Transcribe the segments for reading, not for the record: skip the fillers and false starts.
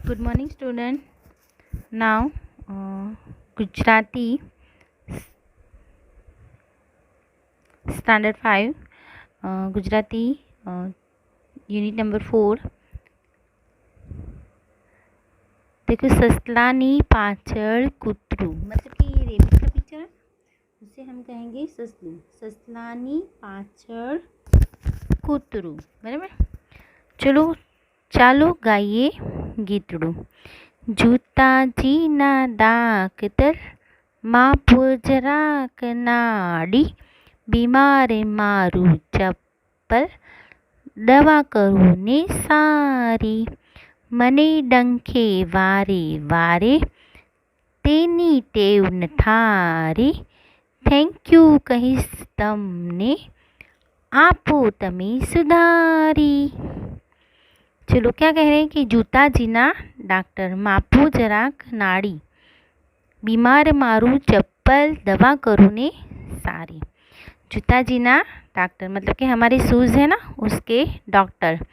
Good morning, student. Now, Gujarati Standard 5, Gujarati Unit number 4. देखो, ससलानी पाछड़ कुतरू, मतलब कि ये रेबिट का पिक्चर है, उसे हम कहेंगे ससलू। ससलानी पाछड़ कुतरू, बराबर। चलो चालो गाइए गीतड़ू। जूताजीना डाक्टर मापो જરાક નાડી, બીમારે મારું ચપ્પલ દવા કરું ને સારી, મને ડંખે વારે વારે તેની ટેવ ન ઠારી, થેન્ક યુ કહીશ તમને આપો તમે સુધારી। चलो क्या कह रहे हैं कि जूता जीना डॉक्टर मापू જરાક નાડી, बीमार मारू चप्पल दवा करूँ ने सारी। जूता जीना डॉक्टर मतलब कि हमारे शूज़ है ना, उसके डॉक्टर,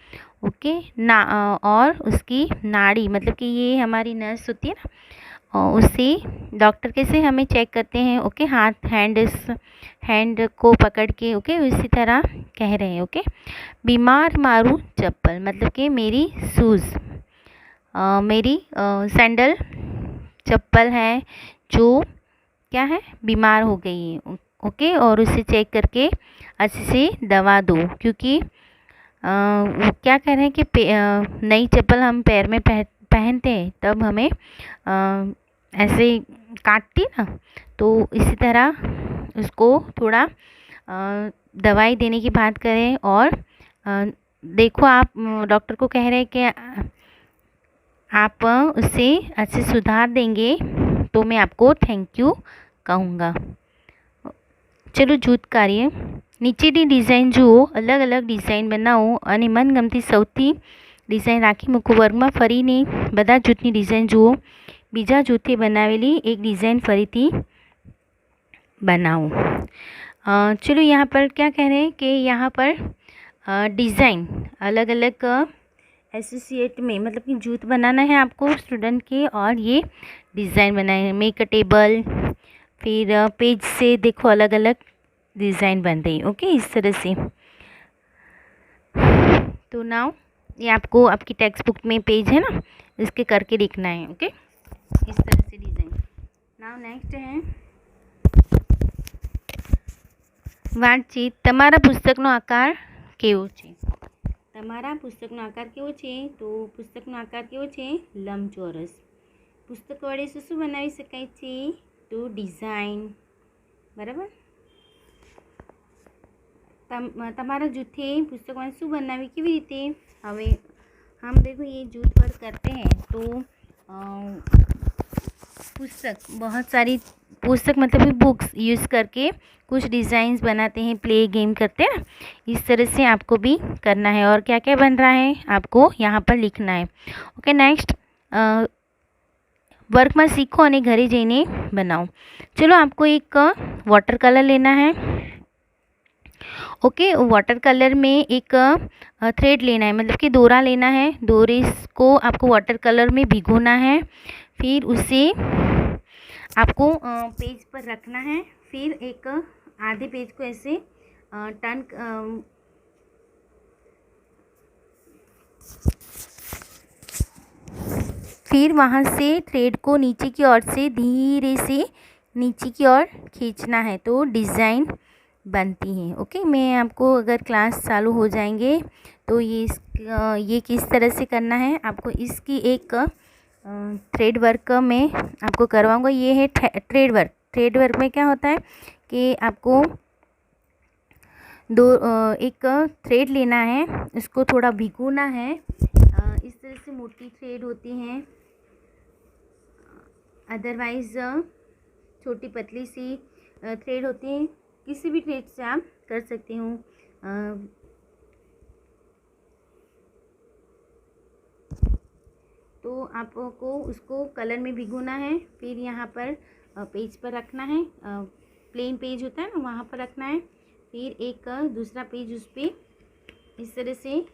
ओके ना। और उसकी नाड़ी मतलब कि ये हमारी नर्स होती है ना, और उससे डॉक्टर कैसे हमें चेक करते हैं, ओके, हाथ हैंड को पकड़ के, ओके, उसी तरह कह रहे हैं, ओके। बीमार मारू चप्पल मतलब कि मेरी शूज़, मेरी सैंडल चप्पल है जो क्या है, बीमार हो गई है, ओके, और उसे चेक करके अच्छे से दवा दो, क्योंकि वो क्या कह रहे हैं कि नई चप्पल हम पैर में पहनते हैं तब हमें ऐसे काटती ना, तो इसी तरह उसको थोड़ा दवाई देने की बात करें। और देखो, आप डॉक्टर को कह रहे हैं कि आप उससे अच्छे सुधार देंगे तो मैं आपको थैंक यू कहूँगा। चलो जूथ कार्य। નીચેની ડિઝાઇન જુઓ, અલગ અલગ ડિઝાઇન બનાવો અને મનગમતી સૌથી ડિઝાઇન રાખી મૂકો। વર્ગમાં ફરીને બધા જૂથની ડિઝાઇન જુઓ, બીજા જૂથે બનાવેલી એક ડિઝાઇન ફરીથી बनाओ। चलो यहाँ पर क्या कह रहे हैं कि यहाँ पर डिज़ाइन अलग अलग एसोसिएट में, मतलब कि जूथ बनाना है आपको स्टूडेंट के, और ये डिज़ाइन बनाए। मेक अ टेबल, फिर पेज से देखो अलग अलग डिज़ाइन बन रही, ओके, इस तरह से। तो नाउ ये आपको आपकी टेक्स्ट बुक में पेज है ना, इसके करके लिखना है, ओके, इस तरह से डिज़ाइन। नाउ नेक्स्ट है वातचीत। તમારા પુસ્તકનો આકાર કેવો છે? તમારા પુસ્તકનો આકાર કેવો છે? તો પુસ્તકનો આકાર કેવો છે? લંબચોરસ। પુસ્તક વડે શું બનાવી શકાય છે? તો ડિઝાઇન, બરાબર। તમારા જૂથે પુસ્તકમાં શું બનાવી, કેવી રીતે? હવે हम देखो ये जूथ वर्क करते हैं तो पुस्तक, बहुत सारी पुस्तक मतलब कि बुक्स यूज़ करके कुछ डिज़ाइंस बनाते हैं, प्ले गेम करते हैं ना, इस तरह से आपको भी करना है। और क्या क्या बन रहा है आपको यहाँ पर लिखना है, ओके। नेक्स्ट वर्कમાં શીખો અને ઘરે જઈને બનાવો। चलो आपको एक वाटर कलर लेना है, ओके। वाटर कलर में एक थ्रेड लेना है, मतलब कि डोरा लेना है। डोरे को आपको वाटर कलर में भिगोना है, फिर उसे आपको पेज पर रखना है। फिर एक आधे पेज को ऐसे टर्न, फिर वहाँ से थ्रेड को नीचे की ओर से धीरे से नीचे की ओर खींचना है, तो डिज़ाइन बनती है, ओके। मैं आपको अगर क्लास चालू हो जाएंगे तो ये किस तरह से करना है आपको, इसकी एक थ्रेड वर्क में आपको करवाऊंगा। ये है थ्रेड वर्क। थ्रेड वर्क में क्या होता है कि आपको एक थ्रेड लेना है, उसको थोड़ा भिगोना है। इस तरह से मोटी थ्रेड होती हैं, अदरवाइज़ छोटी पतली सी थ्रेड होती है। किसी भी थ्रेड से आप कर सकते हो। तो आपको उसको कलर में भिगोना है, फिर यहाँ पर पेज पर रखना है, प्लेन पेज होता है ना, वहाँ पर रखना है। फिर एक दूसरा पेज उस पर इस तरह से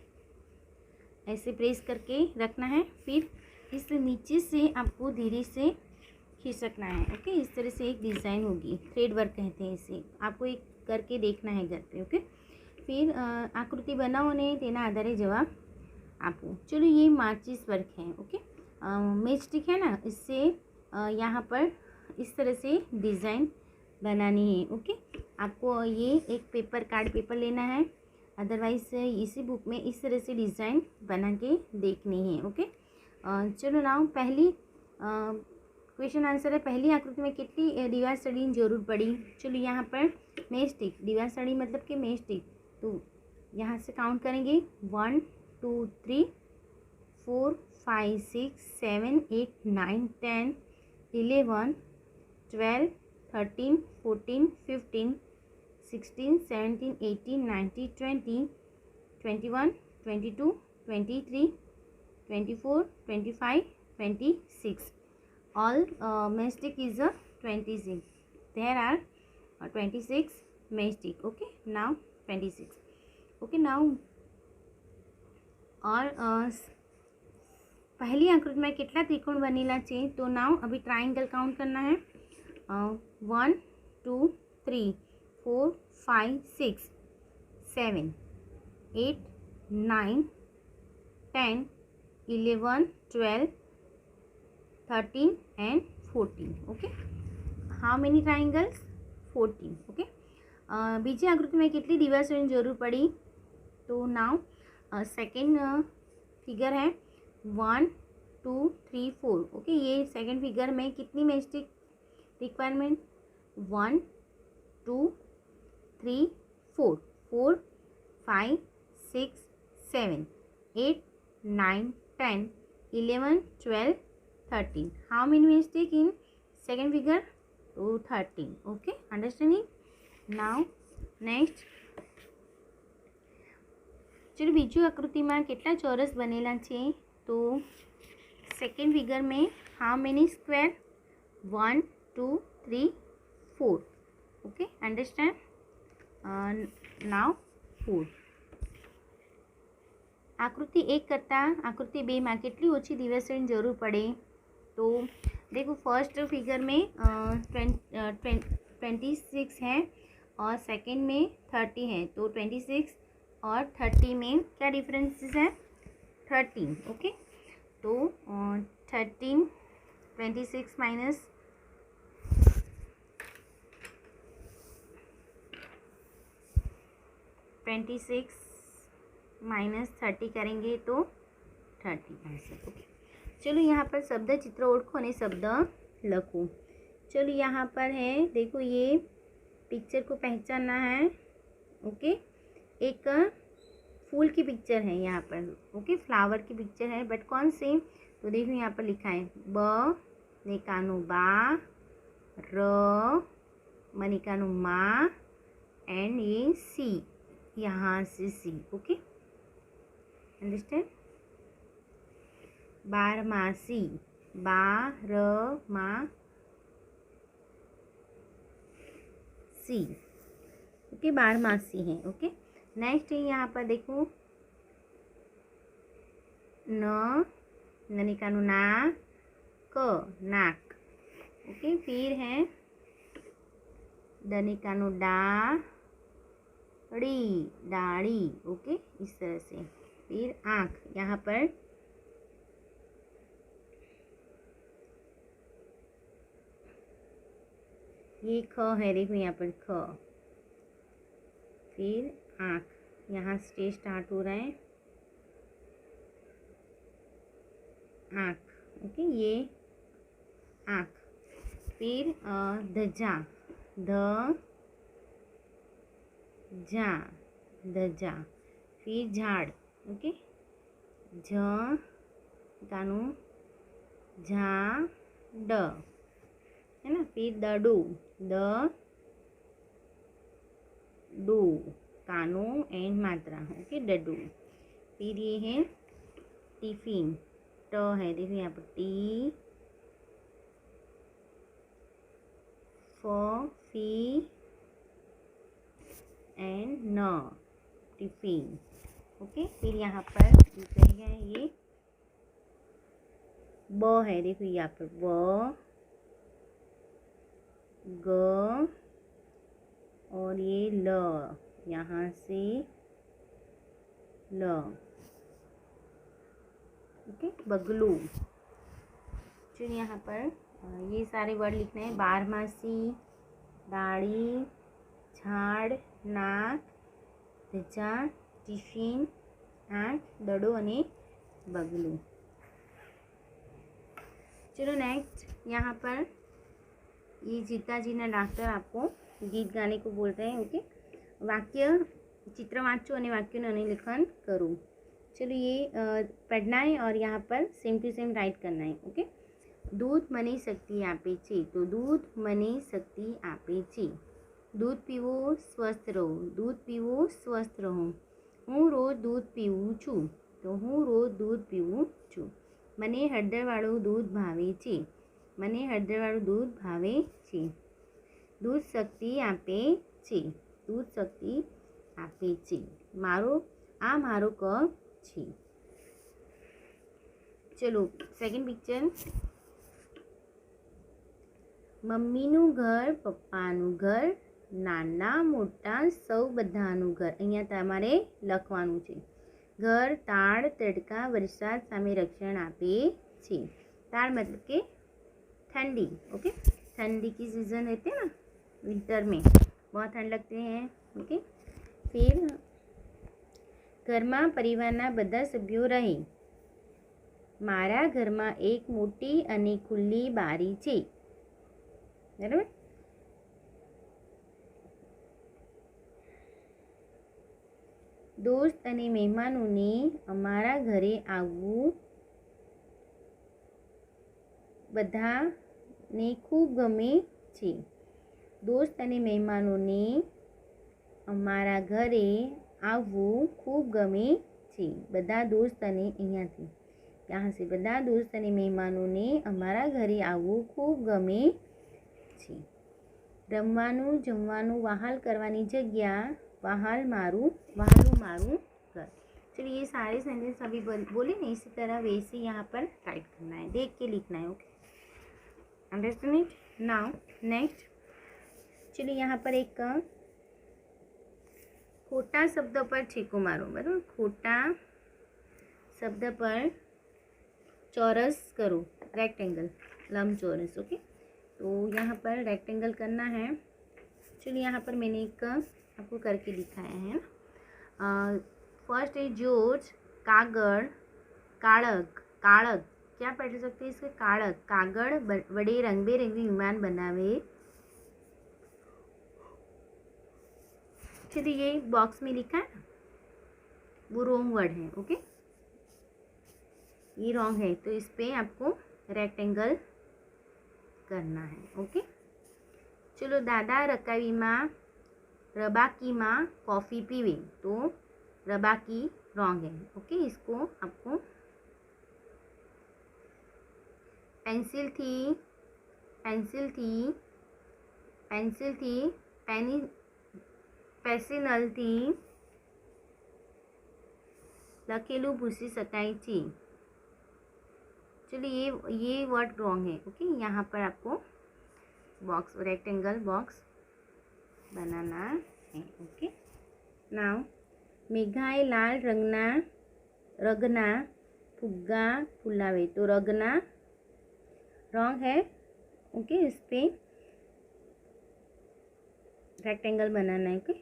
ऐसे प्रेस करके रखना है। फिर इस नीचे से आपको धीरे से खिसकना है। ओके, इस तरह से एक डिज़ाइन होगी, थ्रेड वर्क कहते हैं इसे। आपको एक करके देखना है घर पे। ओके, फिर आकृति बनाओ ने तेना आधारे जवाब आपको। चलो, ये माचिस वर्क है। ओके, मैच स्टिक है ना, इससे यहाँ पर इस तरह से डिज़ाइन बनानी है। ओके, आपको ये एक पेपर, कार्ड पेपर लेना है, अदरवाइज इसी बुक में इस तरह से डिज़ाइन बना के देखनी है। ओके, चलो नाउ पहली क्वेश्चन आंसर है, पहली आकृति में कितनी दीवार सड़ी जरूर पड़ी। चलो, यहाँ पर मैच स्टिक, दीवार सड़ी मतलब कि मैच स्टिक, तो यहाँ से काउंट करेंगे 1 2 3 4 5 6 7 8 9 10 11 12 13 14 15 16 17 18 19 20 21 22 23 24 25 26. All matchstick is a 26. There are 26 matchstick. Okay, now 26. Okay, now और पहली आकृति में कितना त्रिकोण बनेला चाहिए, तो नाउ अभी ट्राइंगल काउंट करना है। 1 2 3 4 5 6 7 8 9 10 11 12 13 and 14. Okay, how many triangles? 14. Okay, बीजी आकृति में कितनी दीवार सड़नी जरूर पड़ी, तो नाउ सेकेंड फिगर है 1 2 3 4. ओके, ये सेकेंड फिगर में कितनी matchstick requirement, 1 2 3 4 4 5 6 7 8 9 10 11 12 13. How many matchstick in second figure? तो 13. Okay, understanding? Now next, चलो बीजू आकृति में कितना चौरस बनेला छे, तो सेकेंड फिगर में how many square, 1 2 3 4. Okay, understand? Now 4. आकृति 1 करता आकृति 2 में कितनी ओછી दीवार सड़नी जरूर पड़े, तो देखो फर्स्ट फिगर में 26 है और सेकंड में 30 है, तो 26 और 30 में क्या डिफरेंसेस है, 13. ओके, तो 13 26 माइनस 30 करेंगे तो 30 आंसर. ओके, चलो यहाँ पर शब्द चित्र ओळखो અને शब्द लखो. चलो यहाँ पर है, देखो ये पिक्चर को पहचानना है. ओके, एक फूल की पिक्चर है यहाँ पर. ओके, फ्लावर की पिक्चर है, बट कौन से, तो देखो यहाँ पर लिखा है ब निकानु बा, र मनिकानु मा, एंड ये सी, यहाँ से सी. Okay, understand? बारमासी, बारमासी. ओके, बारमासी है. ओके, नेक्स्ट है यहाँ पर देखो न ननिकानु ना, क नाक. ओके, फिर है दनिकानु डा, ड़ी डाड़ी. ओके, इस तरह से. फिर आँख, यहाँ पर ये ख है, देखो यहाँ पर ख. फिर आँख, यहाँ से स्टार्ट हो रहा है आँख. ओके, ये आँख. फिर धजा, ध जा, धजा. फिर झाड़. ओके, झ कानू झा ड, है ना. फिर दडू, द डू, कानो एंड मात्रा. ओके, डडू. फिर ये है टिफिन, ट है, देखिए यहाँ पर टी, फ फी एंड न, टिफिन. ओके, फिर यहाँ पर लिखेगा ये ब है, देखो यहाँ पर ब, ग और ये ल, यहाँ से ल। ओके, बगलू। चलिए यहाँ पर ये सारे वर्ड लिखने हैं। बारहमासी, डाड़ी, झाड़, नाक, धजा, टिफिन, आँख, दड़ो અને बगलू। चलो नेक्स्ट, यहाँ पर ये जीताजीना डॉक्टर आपको गीत गाने को बोलते हैं। ओके, वाक्य चित्र वाँचो અને वाक्योનું अनुलेखन करो। चलो ये पढ़ना है और यहाँ पर सेम टू सेम राइट करना है। ओके, दूध મને શક્તિ આપે છે, तो दूध મને શક્તિ આપે છે। दूध पीवो स्वस्थ रहो, दूध पीवो स्वस्थ रहो। હું રોજ दूध પીવું છું, तो હું રોજ दूध પીવું છું। મને હળદરવાળું दूध ભાવે છે, મને હળદરવાળું दूध ભાવે છે। दूध શક્તિ આપે છે, दूध શક્તિ આપે છે। મારો કપ છે। चलो सेकंड पिक्चर, मम्मीનું ઘર, પપ્પાનું ઘર, નાના મોટા સૌ બધાનું ઘર। અહીંયા તમારે લખવાનું છે। ઘર તાળ તડકા વરસાદ સામે રક્ષણ આપે છે। ताड़ मतलब कि ठंडी। ओके, ठंडी की सीज़न रहती है ना, विंटर में बहुत ठंड लगते हैं। ओके, फिर घरमा परिवाરના બધા સભ્યો રહે। મારા ઘરમાં એક મોટી અને ખુલ્લી બારી છે, બરાબર। दोस्त અને મહેમાનોને અમારા ઘરે આવવું બધાને ખૂબ ગમે છે। दोस्त અને મહેમાનોને અમારા ઘરે આવવું ખૂબ ગમે છે। બધા दोस्त અને અહીંયાથી यहाँ से બધા दोस्त અને મહેમાનોને અમારા ઘરે આવવું ખૂબ ગમે છે। રમવાનું જમવાનું વહાલ કરવાની જગ્યા वहाल मारू मारू घर। चलिए ये सारे सेंटेंस अभी बोले ना, इसी तरह वैसे यहाँ पर टाइप करना है, देख के लिखना है। Okay, understand it. Now next, चलिए यहाँ पर एक खोटा शब्द पर छेको मारो, बराबर। खोटा शब्द पर चौरस करो, रेक्टेंगल, लंबचौरस। ओके, तो यहाँ पर रेक्टेंगल करना है। चलिए यहाँ पर मैंने एक आपको करके दिखाया है ना। फर्स्ट है जोज, कागड़, काड़क। काड़क क्या पढ़ सकते हैं इसके? काड़क, कागड़ बड़े रंग बेरंगी विमान बनावे। चलिए ये बॉक्स में लिखा है, वो रॉन्ग वर्ड है। ओके, ये रॉन्ग है, तो इस पे आपको रेक्टेंगल करना है। ओके, चलो दादा रकावी माँ रबाकी माँ कॉफ़ी पीवे, तो रबाकी रॉन्ग है। ओके, इसको आपको पेंसिल थी, पेंसिल थी, पेंसिल थी, पेंसिल थी, लखेलू भूसी सकाई थी। चलिए ये वर्ड रॉन्ग है। ओके, यहाँ पर आपको बॉक्स, रेक्टेंगल बॉक्स बनाना है। ओके, नाउ मेघाए लाल रगना फुग्गा फुलावे, तो रगना रॉन्ग है। ओके, इस पे रेक्टेंगल बनाना है। ओके,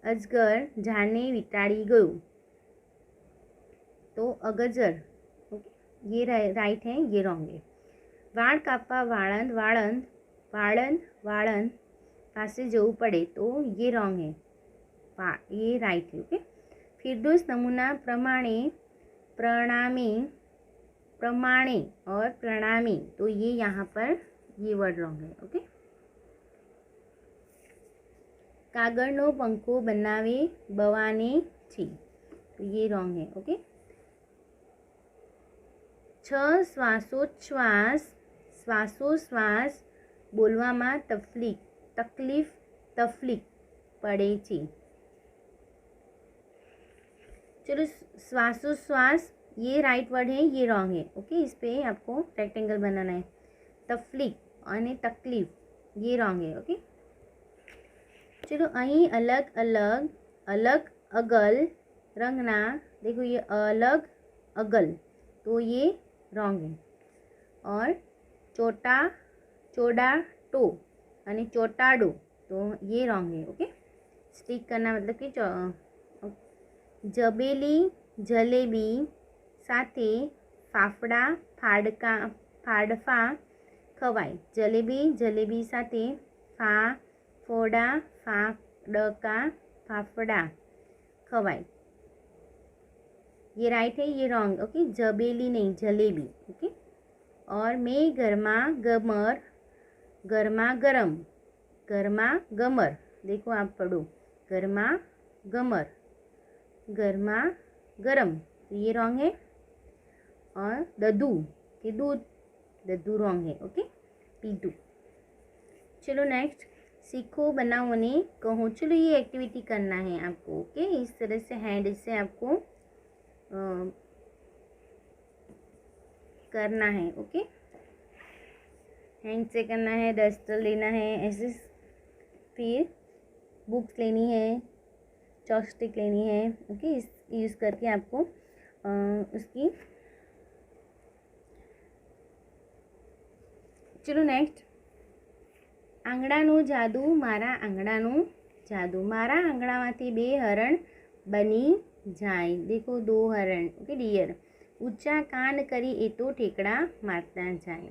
अजगर झाड़ने विटाड़ी गयो, तो अगजर। ओके, ये राइट है, ये रॉन्ग है। वाड़ कापा वाळंद पासे जવું પડે, तो ये रॉन्ग है, ये राइट है। ओके, फिरदौस नमूना प्रमाणे प्रमाणे और प्रणामी, तो ये यहाँ पर ये वर्ड रॉन्ग है। ओके, कागड़नो पंखो बनावे बवाने छी, तो ये रॉन्ग है। ओके, 6 श्वासोश्वास बोलवामां तकलीफ પડે છે। चलो श्वासोश्वास, ये राइट वर्ड है, ये रॉन्ग है। ओके, इस पे आपको रेक्टेंगल बनाना है। तफलीक અને तकलीफ, ये रॉन्ग है। ओके, चलो અહીં अलग अलग, अलग अगल रंगना, देखो ये अलग अगल, तो ये रॉन्ग है। और ચોટા ચોડા टो અને ચોટાડો, तो ये रॉन्ग है। ओके, स्टिक करना मतलब कि जबेली जलेबी साथे फाफड़ा फाड़का फाड़फा खवाय। जलेबी जलेबी साथे फोड़ा फाड़का फाफड़ा खवाय, ये राइट है, ये रॉन्ग। ओके, जबेली नहीं, जलेबी। ओके, और मैं गर्मा गमर, गर्मा गरम, गर्मा गमर, देखो आप पढ़ो, गर्मा गमर, गर्मा गरम, तो ये रॉन्ग है। और ददू के दूध, ददू रॉन्ग है। ओके, पीटू। चलो नेक्स्ट, सीखो बनाओ ने कहो। चलो ये एक्टिविटी करना है आपको। ओके, इस तरह से हैंड से आपको करना है। ओके, हैंड से करना है, डस्टर लेना है ऐसे, फिर बुक्स लेनी है, चॉपस्टिक लेनी है। ओके, इस यूज़ करके आपको उसकी। चलो नेक्स्ट, आंगणाનું जादू, मारा आंगणाનું जादू। मारा आंगणामांथी 2 हरण बनी जाय, देखो 2 हरण। ओके, डियर ऊंचा कान करी ए तो ठेकड़ा मारता जाए।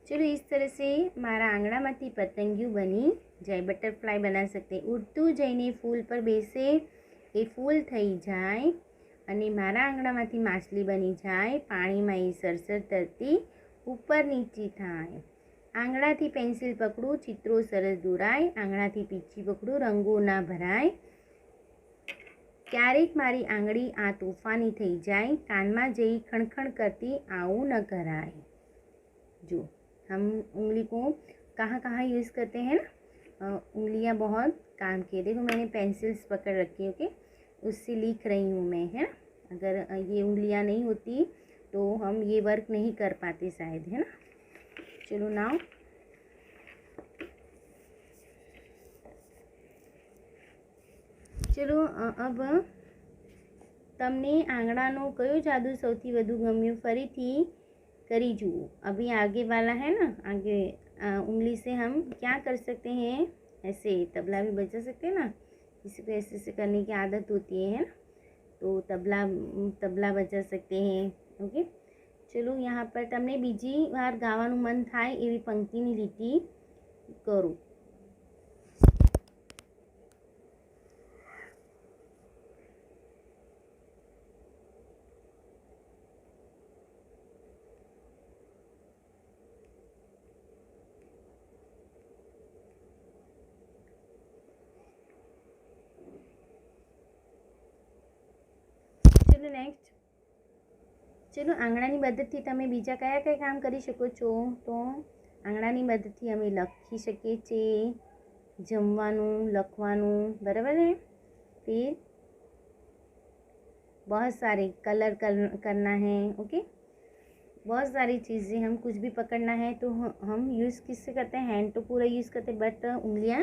चलो इस तरह से मारा आंगणामांथी पतंगियों बनी जाए, बटरफ्लाई बना सकते। उड़तू जईने फूल पर बेसे ए फूल थई जाए, અને મારા આંગણામાંથી માછલી બની જાય, પાણીમાં એ સરસર તરતી ઉપર નીચી થાય। આંગણાથી પેન્સિલ પકડું, ચિત્રો સરસ દોરાય, આંગણાથી પીંછી પકડું, રંગો ના ભરાય। ક્યારેક મારી આંગળી આ તોફાની થઈ જાય, કાનમાં જઈ ખણખણ કરતી આવું न कराय। जो हम उंगली को कहाँ कहाँ यूज़ करते हैं ना, उंगलियाँ बहुत काम की। देखो मैंने पेंसिल्स पकड़ रखी है। ओके, उससे लिख रही हूँ मैं, है ना। अगर ये उंगलियाँ नहीं होती तो हम ये वर्क नहीं कर पाते शायद, है ना। चलो नाउ चलो अब तमने आंगणानो कयो जादू सौथी वधु गम्यो, फरीथी करी जुओ। अभी आगे वाला है ना, आगे उंगली से हम क्या कर सकते हैं, ऐसे तबला भी बजा सकते हैं ना, किसी को ऐसे ऐसे करने की आदत होती है ना, तो तबला बजा सकते हैं। ओके, चलो यहाँ पर तमने बीजी वार गावानुं मन थाय एवी पंक्तिनी लीटी करो। चलो नेक्स्ट, चलो आंगणानी मददथी तमे बीजा कया कया काम करी शको छो। तो आंगणानी मददथी अमे लखी शकीए छीए, जमवानुं, लखवानुं, बराबर है। फिर बहुत सारे कलर करना है। ओके, बहुत सारी चीज़ें, हम कुछ भी पकड़ना है तो हम यूज़ किससे करते हैं, हैंड तो पूरा यूज़ करते हैं, बट उंगलियां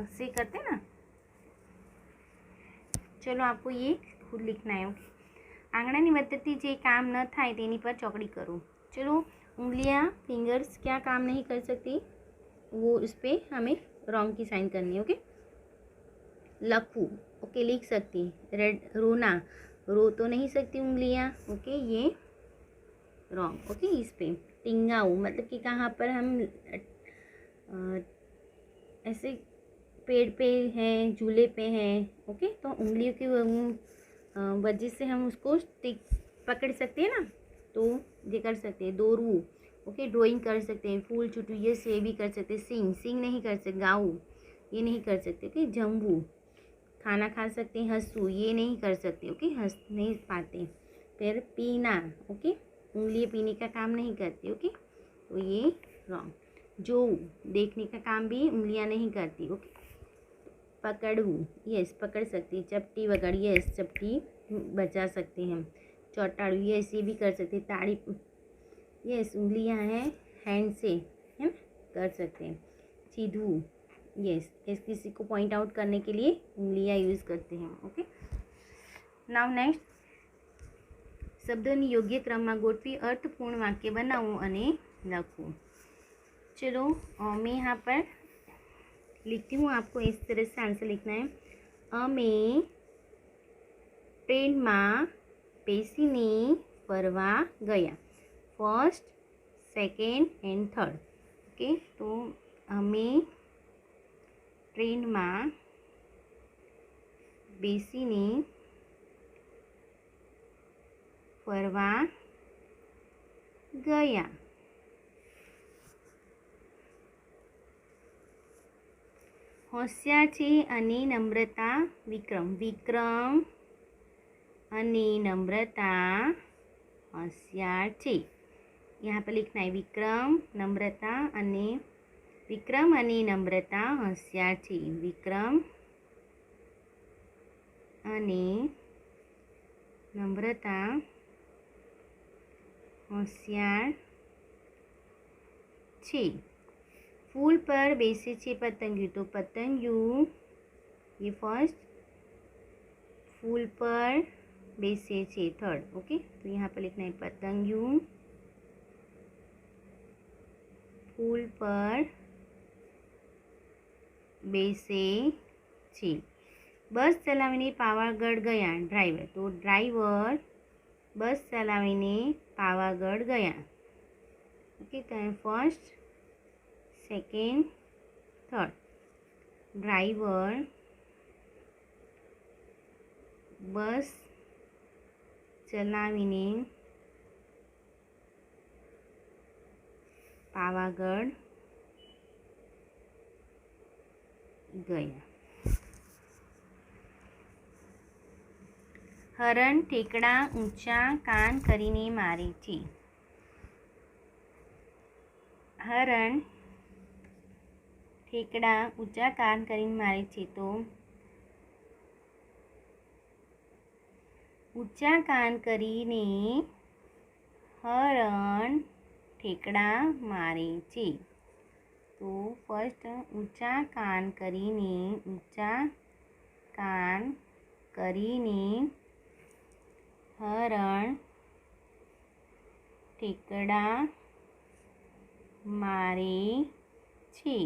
से करते हैं ना। चलो आपको ये खुद लिखना है। ओके, आंगणानी मददथी जे काम न थाय तेनी पर चौकड़ी करो। चलो उंगलियां, फिंगर्स क्या काम नहीं कर सकती, वो इस पर हमें रॉन्ग की साइन करनी है। ओके, लखू, ओके लिख सकती। रेड, रोना, रो तो नहीं सकती उंगलियां। ओके, ये रॉन्ग। ओके, इस पे टिंगाऊ, मतलब कि कहाँ पर हम ऐसे पेड़ पे हैं, झूले पे हैं। ओके, तो उंगलियों की वजह से हम उसको स्टिक पकड़ सकते हैं ना, तो ये कर सकते हैं। दोरू, ओके, ड्राइंग कर सकते हैं। फूल छुटू, ये भी कर सकते हैं। सिंग नहीं कर सकते। गाऊ, ये नहीं कर सकते। ओके, जम्बू, खाना खा सकते हैं। हंसू, ये नहीं कर सकते। ओके, हंस नहीं पाते। फिर पीना, ओके, उंगलियाँ पीने का काम नहीं करती। ओके, तो ये रॉन्ग। जो देखने का काम भी उंगलियाँ नहीं करती। ओके, पकड़ू, यस पकड़ सकती। चपटी वगैरह, यस चपटी बजा सकते हैं हम। चौटाड़ू, यस ये भी कर सकते हैं। ताड़ी, यस उंगलियां हैं हैंड से, है ना, कर सकते हैं। सीधू, यस किसी को पॉइंट आउट करने के लिए उंगलियां यूज़ करते हैं। ओके, नाउ नेक्स्ट, शब्दों योग्य क्रम में गोठवी अर्थपूर्ण वाक्य बनावो अने लखो। चलो मैं यहाँ पर लिखती हूँ, आपको इस तरह से आंसर लिखना है। अमे ट्रेन में बेसीने फरवा गया, first second and third. Okay, तो अमे ट्रेन में बेसीने फरवा गया। होशियार छे अने नम्रता विक्रम, विक्रम अने नम्रता होशियार छे। यहाँ पर लिखना है विक्रम अने नम्रता होशियार छे। विक्रम अने नम्रता होशियार छे। फूल पर बेसे छे पतंगियों, तो पतंगियों ये फर्स्ट, फूल पर बेसे छे थर्ड। ओके, तो यहाँ पर लिखना है पतंगियों फूल पर बेसे छे। बस चलावीने पावागढ़ गया ड्राइवर, तो ड्राइवर बस चलावीने पावागढ़ गया। ओके, तो फर्स्ट सेकेंड थर्ड। ड्राइवर बस चलावीने पावागढ़ गया। हरण ठेकड़ा ऊंचा कान करीने मारे छे। हरण ठेकड़ा ऊंचा कान करीने मारे छे, तो ऊंचा कान करीने हरण ठेकड़ा मारे छे। तो फर्स्ट ऊंचा कान करीने हरण ठेकड़ा मारे छे।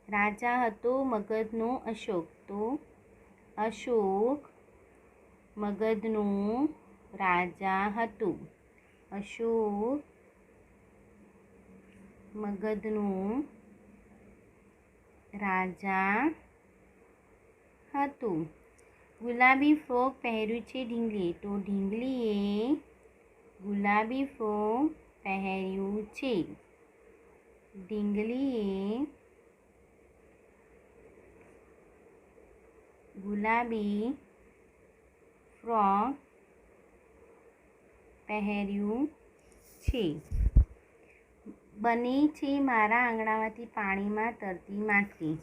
राजा हतो मगधनो अशोक, तो अशोक मगधनो राजा हतो। अशोक मगधनो राजा हतो। गुलाबी फ्रॉक पहेर्યું છે ઢીંગલીએ, તો ઢીંગલીએ ગુલાબી ફ્રોક પહેર્યું છે। ઢીંગલીએ ગુલાબી ફ્રોક પહેર્યું છે। બને છે મારા આંગણામાંથી પાણીમાં તરતી માછલી।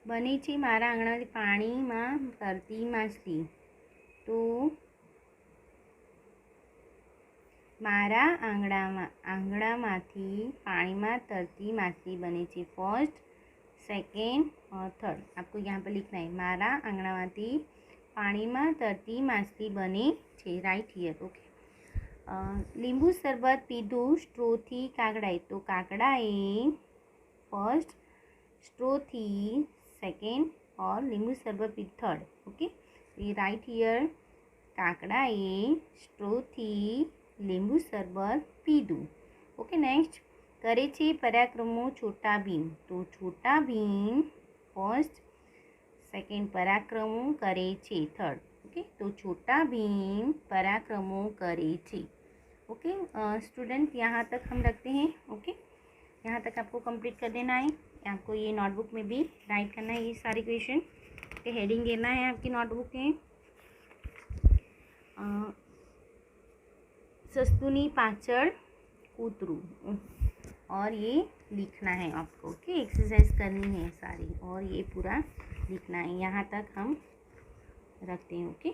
बनी छे मारा आंगणामांथी पाणीमां तरती माछली, तो मारा आंगणामांथी पाणीमां तरती माछली बने छे। फर्स्ट सेकेंड और थर्ड आपको यहाँ पर लिखना है। मारा आंगणामांथी पाणीमां तरती माछली बने छे, राइट हियर। ओके, लींबू शरबत पीधुं स्ट्रोथी काकड़ाए, तो काकड़ाए फर्स्ट, स्ट्रोथी सेकेंड और लींबू शरबत पी third. Okay, we write here काकड़ाए स्ट्रोथी लींबू शरबत पीधुं। ओके, नेक्स्ट, करे छे पराक्रमो छोटा भीम, तो छोटा भीम फर्स्ट सेकंड पराक्रमो करे छे, थर्ड। ओके, तो छोटा भीम पराक्रमो करे छे। ओके स्टूडेंट, यहाँ तक हम रखते हैं। ओके, यहाँ तक आपको कंप्लीट कर देना है। आपको ये नोटबुक में भी राइट करना है ये सारे क्वेश्चन के हेडिंग देना है आपकी नोटबुक में। सस्तुनी पाचड़ कूतरू, और ये लिखना है आपको। ओके, एक्सरसाइज करनी है सारी और ये पूरा लिखना है। यहाँ तक हम रखते हैं। ओके,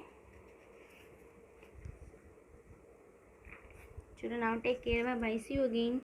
चलो now take care, bye bye, see you again.